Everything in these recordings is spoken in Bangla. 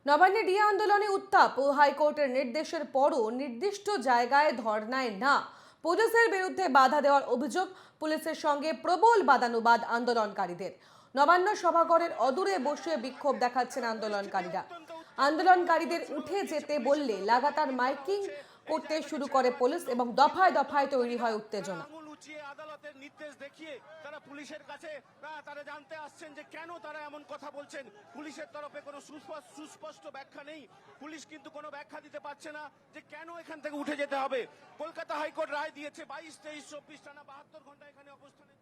নবান্নে ডিএ আন্দোলনে উত্তাপ ও হাইকোর্টের নির্দেশের পরও নির্দিষ্ট জায়গায় ধর্নায় না পুলিশের বিরুদ্ধে বাধা দেওয়ার অভিযোগ। পুলিশের সঙ্গে প্রবল বাদানুবাদ আন্দোলনকারীদের। নবান্ন সভাঘরের অদূরে বসে বিক্ষোভ দেখাচ্ছেন আন্দোলনকারীরা। আন্দোলনকারীদের উঠে যেতে বললে লাগাতার মাইকিং করতে শুরু করে পুলিশ এবং দফায় দফায় তৈরি হয় উত্তেজনা। আদালতের নির্দেশ দেখিয়ে তারা পুলিশের কাছে তারা জানতে আসছেন যে কেন তারা এমন কথা বলছেন। পুলিশের তরফে কোনো সুস্পষ্ট ব্যাখ্যা নেই। পুলিশ কিন্তু কোনো ব্যাখ্যা দিতে পারছে না যে কেন এখান থেকে উঠে যেতে হবে। কলকাতা হাইকোর্ট রায় দিয়েছে 22, 23, 24 টানা 72 ঘন্টা এখানে অবস্থানে।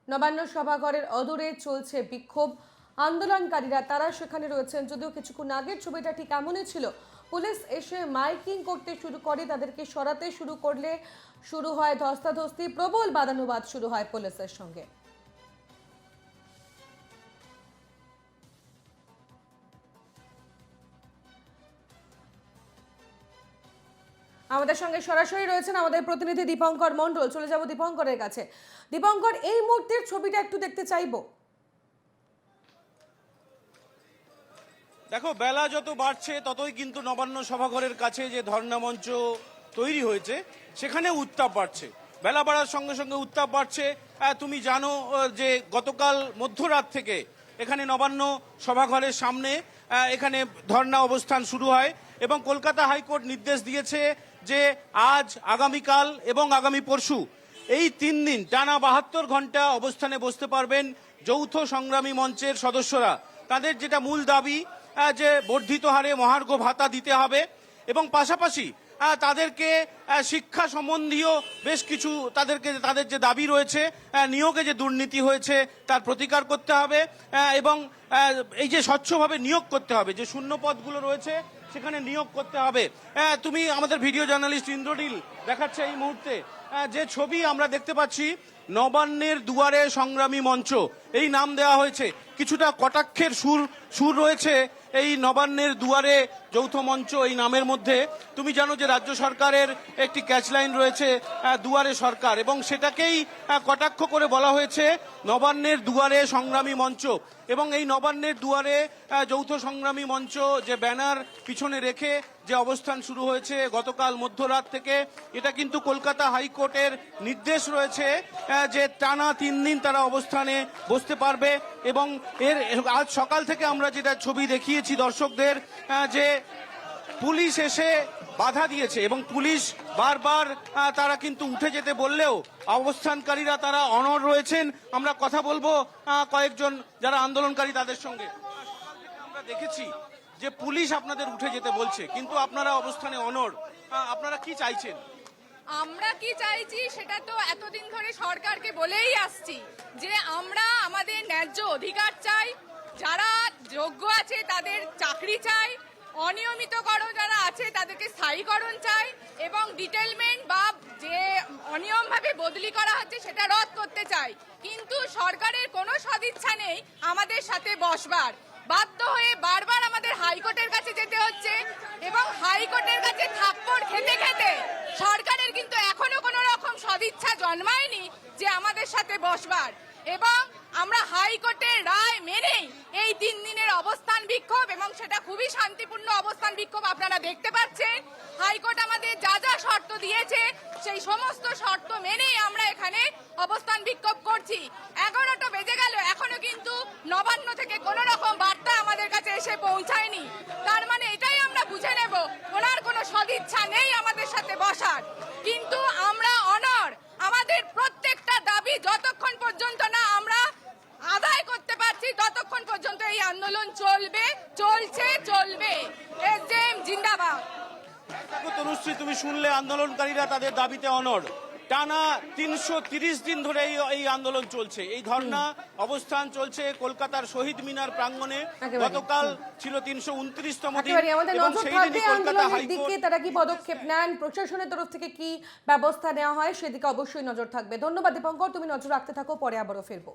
নবান্ন সভাঘরের অদূরে চলছে বিক্ষোভ। আন্দোলনকারীরা তারা সেখানে রয়েছেন, যদিও কিছুক্ষণ আগের ছবিটা ঠিক এমনই ছিল। পুলিশ এসে মাইকিং করতে শুরু করে, তাদেরকে সরাতে শুরু করলে শুরু হয় ধস্তাধস্তি, প্রবল বাদানুবাদ শুরু হয় পুলিশের সঙ্গে। আমাদের সঙ্গে সরাসরি রয়েছেন আমাদের প্রতিনিধি দীপঙ্কর মণ্ডল। চলে যাব দীপঙ্করের কাছে। দীপঙ্কর, এই মুহূর্তের ছবিটা একটু দেখতে চাইবো। দেখো, বেলা যত বাড়ছে ততই কিন্তু নবান্ন সভাঘরের কাছে যে ধর্ণা মঞ্চ তৈরি হয়েছে সেখানে উত্তাপ বাড়ছে। বেলা বাড়ার সঙ্গে সঙ্গে উত্তাপ বাড়ছে। তুমি জানো যে গতকাল মধ্যরাত থেকে এখানে নবান্ন সভাঘরের সামনে এখানে ধর্ণা অবস্থান শুরু হয় এবং কলকাতা হাইকোর্ট নির্দেশ দিয়েছে যে আজ, আগামীকাল এবং আগামী পরশু এই 3 দিন টানা 72 ঘন্টা অবস্থানে বসতে পারবেন যৌথ সংগ্রামী মঞ্চের সদস্যরা। তাদের যেটা মূল দাবি যে বর্ধিত হারে মহার্ঘ ভাতা দিতে হবে এবং পাশাপাশি তাদেরকে শিক্ষা সম্বন্ধীয় বেশ কিছু তাদের যে দাবি রয়েছে, নিয়োগে যে দুর্নীতি হয়েছে তার প্রতিকার করতে হবে এবং এই যে স্বচ্ছভাবে নিয়োগ করতে হবে, যে শূন্য পদগুলো রয়েছে সেখানে নিয়োগ করতে হবে। তুমি আমাদের ভিডিও জার্নালিস্ট ইন্দ্রনীল দেখাচ্ছে এই মুহূর্তে যে ছবি আমরা দেখতে পাচ্ছি, নবান্নের দুয়ারে সংগ্রামী মঞ্চ এই নাম দেওয়া হয়েছে। কিছুটা কটাক্ষের সুর রয়েছে এই নবান্নের দুয়ারে যৌথ মঞ্চ এই নামের মধ্যে। তুমি জানো যে রাজ্য সরকারের একটি ক্যাচলাইন রয়েছে দুয়ারে সরকার, এবং সেটাকেই কটাক্ষ করে বলা হয়েছে নবান্নের দুয়ারে সংগ্রামী মঞ্চ। এবং এই নবান্নের দুয়ারে যৌথ সংগ্রামী মঞ্চ যে ব্যানার পিছনে রেখে যে অবস্থান শুরু হয়েছে গতকাল মধ্যরাত থেকে, এটা কিন্তু কলকাতা হাইকোর্টের নির্দেশ রয়েছে যে টানা 3 দিন তারা অবস্থানে বসতে পারবে। এবং আজ সকাল থেকে আমরা যেটা ছবি দেখিয়েছি দর্শকদের, যে পুলিশ এসে বাধা দিয়েছে এবং পুলিশ বারবার তারা কিন্তু উঠে যেতে বললেও অবস্থানকারীরা তারা অনড় রয়েছেন। আমরা কথা বলবো কয়েকজন যারা আন্দোলনকারী তাদের সঙ্গে। সকাল থেকে আমরা দেখেছি যে পুলিশ আপনাদের উঠে যেতে বলছে, কিন্তু আপনারা অবস্থানে অনড়। আপনারা কি চাইছেন? আমরা কি চাইছি সেটা তো এতদিন ধরে সরকারকে বলেই আসছি যে আমরা আমাদের ন্যায্য অধিকার চাই, যারা যোগ্য আছে তাদের চাকরি চাই, অনিয়মিতকরণ যারা আছে তাদেরকে স্থায়ীকরণ চাই এবং ডিটেলমেন্ট বা যে অনিয়মভাবে বদলি করা হচ্ছে সেটা রদ করতে চাই। কিন্তু সরকারের কোনো সদিচ্ছা নেই আমাদের সাথে বসবার। বাধ্য হয়ে বারবার আমাদের হাইকোর্টের কাছে যেতে হচ্ছে এবং হাইকোর্টের কাছে থাপ্পড় খেতে খেতে সরকারের কিন্তু এখনো কোনো রকম সদিচ্ছা জন্মায়নি যে আমাদের সাথে বসবার। এবং আমরা হাইকোর্টের রায় মেনেই এই 3 দিনের অবস্থান বিক্ষোভ, এবং সেটা খুবই শান্তিপূর্ণ অবস্থান বিক্ষোভ আপনারা দেখতে পাচ্ছেন। হাইকোর্ট আমাদের যা যা শর্ত দিয়েছে সেই সমস্ত শর্ত মেনেই আমরা এখানে অবস্থান বিক্ষোভ করছি। 11টা বেজে গেল, এখনো কিন্তু নবান্ন থেকে কোনো রকম বার্তা আমাদের কাছে এসে পৌঁছায়নি। তার মানে এটাই আমরা বুঝে নেব ওনার কোনো সদিচ্ছা নেই আমাদের সাথে বসার। কিন্তু আমরা অনড়, আমাদের প্রত্যেকটা দাবি যতক্ষণ পর্যন্ত না আমরা আদায় করতে পারছি ততক্ষণ পর্যন্ত এই আন্দোলন চলবে, চলবে। এসডিএম জিন্দাবাদ। তনুশ্রী, তুমি শুনলে আন্দোলনকারীরা তাদের দাবিতে অনড়। টানা 330 দিন ধরে এই আন্দোলন চলছে, এই ধর্ণা অবস্থান চলছে কলকাতার শহীদ মিনার প্রাঙ্গণে। গতকাল ছিল 329তম দিন এবং সেই দিনই কলকাতা হাইকোর্ট তারা কি পদক্ষেপ নেন, প্রশাসনের তরফ থেকে কি ব্যবস্থা নেওয়া হয় সেদিকে অবশ্যই নজর থাকবে। ধন্যবাদ দীপঙ্কর, তুমি নজর রাখতে থাকো, পরে আবারও ফিরবো।